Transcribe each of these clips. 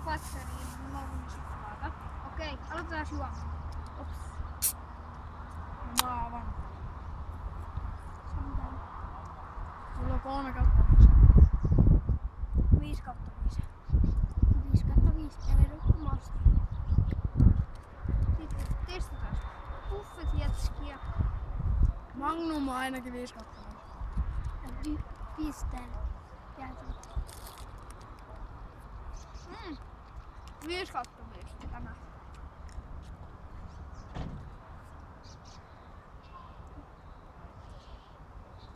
tää patteriin, mulla on suklaata. Okei, aloitetaan juomaan. Ops. Mä avaan. Sanotaan. Mulla on 3/5. 5/5. 5/5 ehdottomasti. Sitten testataan buffetjätskiä. Magnum on ainakin 5/5. Ja pisteen jätskiä. 5/5 tämä.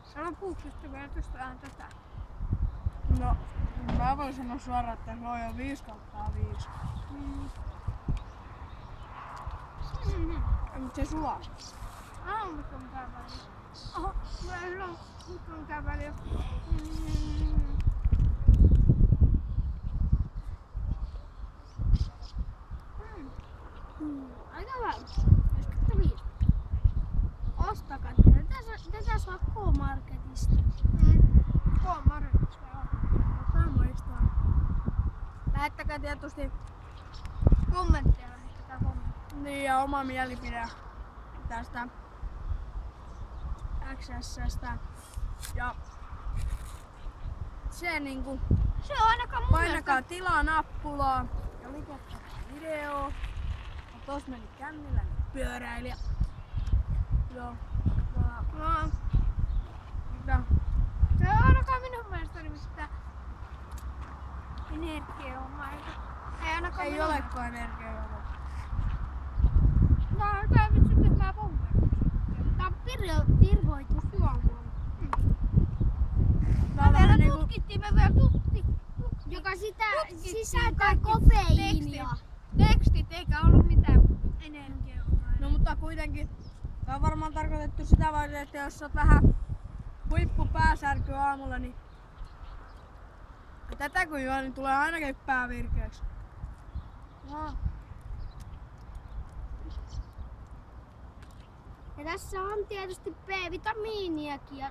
Sano puuksista vielä tästä tätä. No, mä voin sanoa suoraan, että se on jo 5/5. Mut se sulaa. Mutta on tää väliä. Oho, mulla ei ole mutta tää väliä. Aika hyvä. 5/5. Ostakaa tätä saa K-Marketista. K-Marketista joo. Tää maistaa. Lähettäkää tietysti kommentteja. Niin ja oma mielipide tästä XS:stä. Ja se niinku Se on ainakaan mun painakaa tilaa nappulaa ja lukotkaa video. Ja tos meni kännillä niin pyöräilijä. Joo. No, Mitä? se on ainakaan minun mielestäni mistä energiaomaista. Ei ainakaan Ei olekaan energiaa. Tää on nyt se tyhmää pommeja. Tää on virvoitusjuomaa. Tää on vähän niinku Tutkittiin, me vielä Joka sitä tutkittiin sisältää kaikki kofeiinia. Tekstit eikä ollut mitään energiaomaista. no mutta kuitenkin tää on varmaan tarkoitettu sitä varten, että jos oot vähän huippupääsärkyä aamulla, niin tätä kun juo, niin tulee ainakin pää virkeäksi. No. Ja tässä on tietysti B-vitamiiniakin ja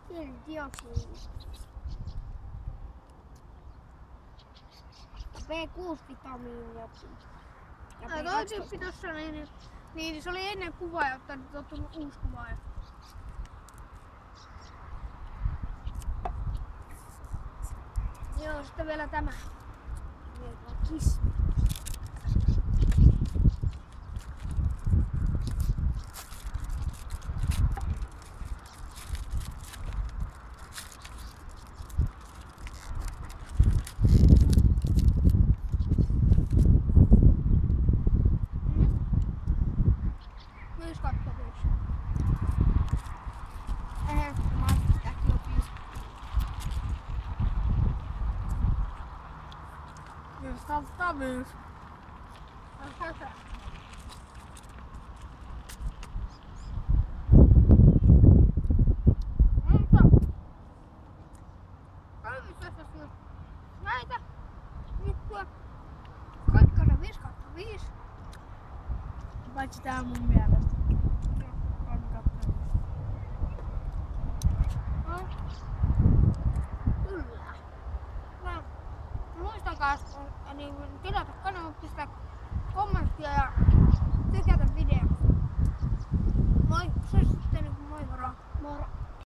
hiilidioksiini. B6-vitamiiniakin. Ja Toi tyyppi tossa niin se oli ennen kuvaaja, mutta nyt on tullut uusi kuvaaja. Joo, sitten vielä tämä. Kiss. Ehdottomasti tämäkin on 5. Kyllä stabiils. Näitä nukkua kaikkana 5/5. Paitsi tää mun mielestä. On kattonut. No. Kyllä. Muistakaa niin tilata kanava.